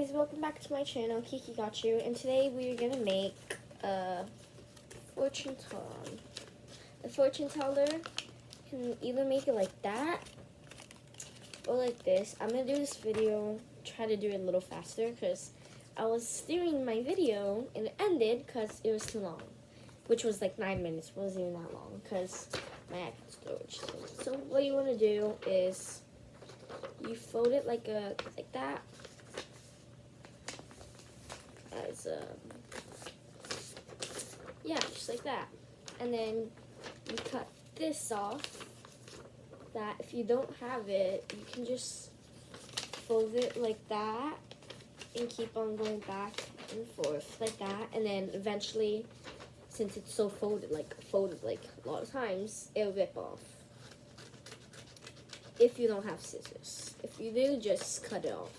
Guys, welcome back to my channel, Kiki Got You, and today we are gonna make a fortune teller. The fortune teller can either make it like that or like this. I'm gonna do this video, try to do it a little faster because I was doing my video and it ended because it was too long, which was like 9 minutes. It wasn't even that long because my iPad storage. So what you want to do is you fold it like that. As yeah, just like that, and then you cut this off. That if you don't have it, you can just fold it like that and keep on going back and forth like that, and then eventually, since it's so folded like a lot of times, it'll rip off. If you don't have scissors, if you do, just cut it off.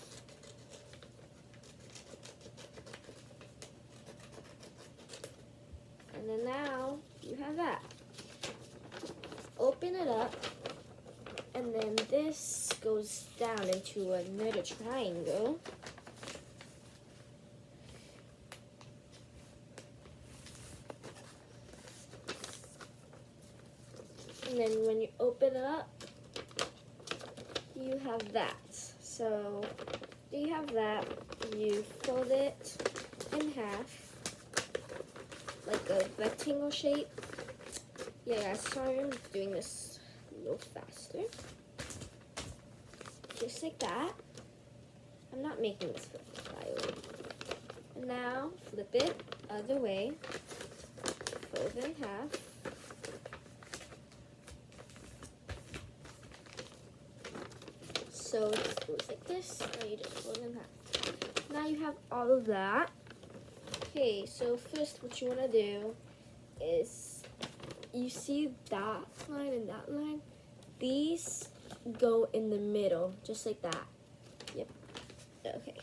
And then now you have that. Open it up, and then this goes down into another triangle. And then when you open it up, you have that. So you have that, you fold it in half. Like a rectangle shape. Yeah, guys, sorry I'm doing this a little faster. Just like that. I'm not making this perfect, by the way. And now, flip it other way. Fold it in half. So it goes like this, and you just fold it in half. Now you have all of that. Okay, so first what you want to do is, you see that line and that line? These go in the middle, just like that. Yep. Okay.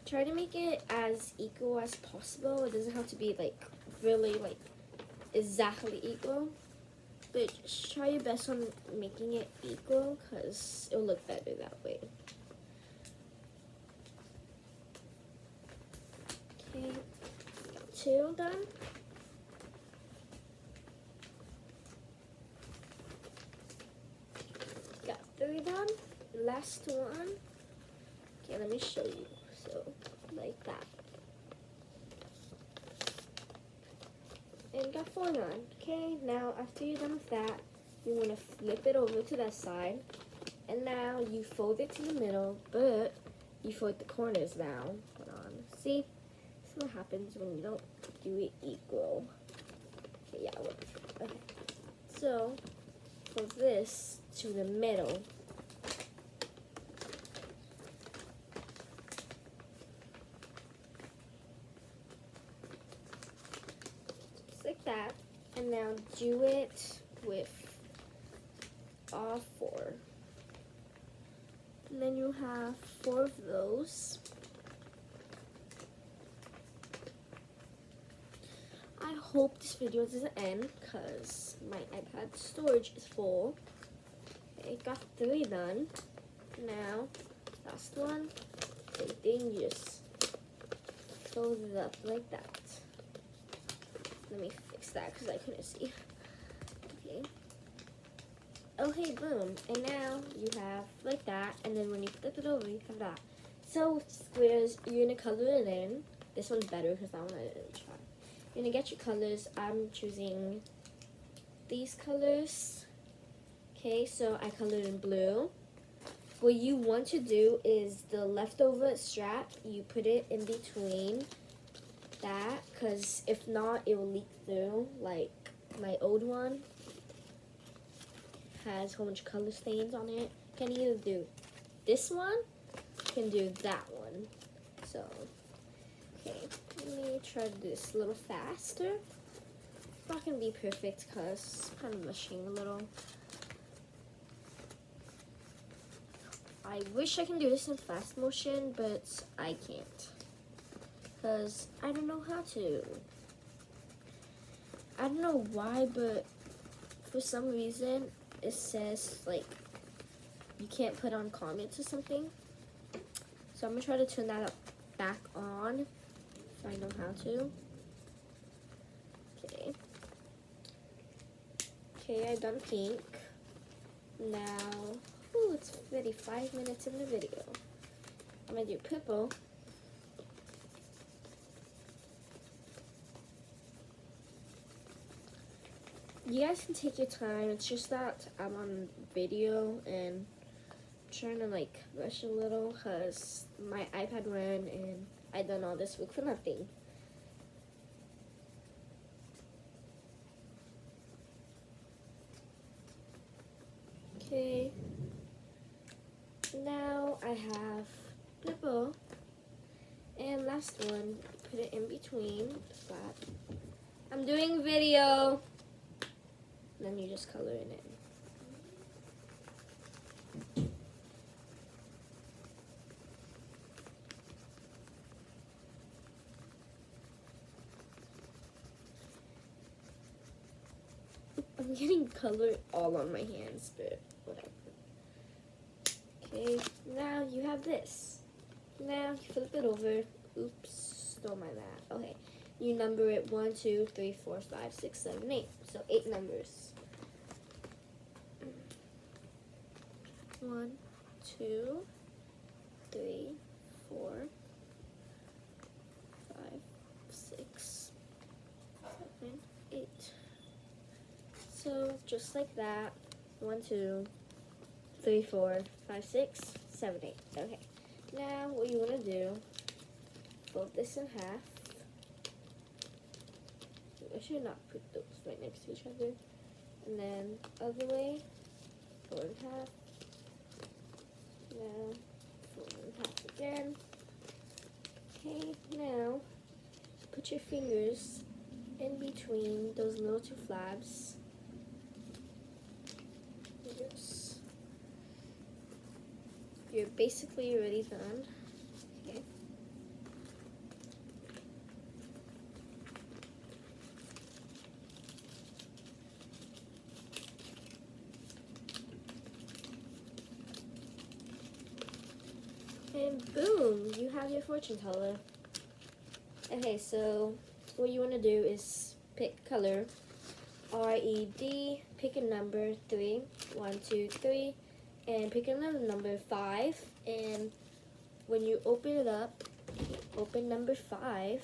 Try to make it as equal as possible. It doesn't have to be like really like exactly equal, but just try your best on making it equal because it'll look better that way. Okay. 2 done. Got 3 done. Last one. Okay, let me show you. So, like that. And got 4 done. Okay, now after you're done with that, you want to flip it over to that side. And now you fold it to the middle, but you fold the corners down. Hold on. See? What happens when you don't do it equal. Okay, yeah, okay. So, for this to the middle, just like that, and now do it with all 4. And then you have 4 of those. I hope this video doesn't end because my iPad storage is full. Okay, got 3 done. Now, last one. Same thing, just fold it up like that. Let me fix that because I couldn't see. Okay. Okay, boom. And now you have like that, and then when you flip it over, you have that. So with squares, you're gonna color it in. This one's better because that one I didn't try. You're gonna get your colors. I'm choosing these colors. Okay, so I colored in blue. What you want to do is the leftover strap, you put it in between that, because if not, it will leak through. Like my old one has a whole bunch of color stains on it. You can either do this one, you can do that one. So, okay. Let me try to do this a little faster. It's not going to be perfect because it's kind of mushing a little. I wish I can do this in fast motion, but I can't. Because I don't know how to. I don't know why, but for some reason it says like you can't put on comments or something. So I'm gonna try to turn that back on if I know how to. Okay. Okay, I've done pink. Now, it's 35 minutes in the video. I'm gonna do purple. You guys can take your time. It's just that I'm on video and trying to like rush a little because my iPad ran and I done all this work for nothing. Okay. Now I have purple. And last one, put it in between the flat. I'm doing video. Then you just color it in. I'm getting color all on my hands, but whatever. Okay, now you have this. Now you flip it over. Oops, stole my math. Okay, you number it 1, 2, 3, 4, 5, 6, 7, 8. So 8 numbers. 1, 2, 3, 4, 5, 6, 7, 8. So just like that. 1, 2, 3, 4, 5, 6, 7, 8. Okay. Now what you want to do, fold this in half. I should not put those right next to each other. And then other way, fold in half. Now fold in half again. Okay, now put your fingers in between those little two flaps. Yes. You're basically already done. Okay. And boom, you have your fortune teller. Okay, so what you want to do is pick color, red, pick a number 3, 1, 2, 3, and pick another number 5. And when you open it up, open number 5,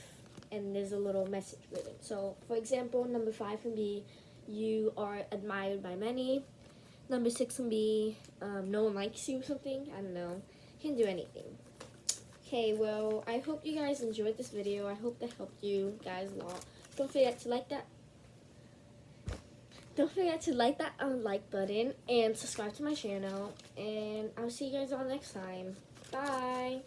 and there's a little message written. So, for example, number 5 can be, you are admired by many. Number 6 can be, no one likes you or something. I don't know. Can do anything. Okay, well, I hope you guys enjoyed this video. I hope that helped you guys a lot. Don't forget to like that. Don't forget to like that like button and subscribe to my channel. And I'll see you guys all next time. Bye.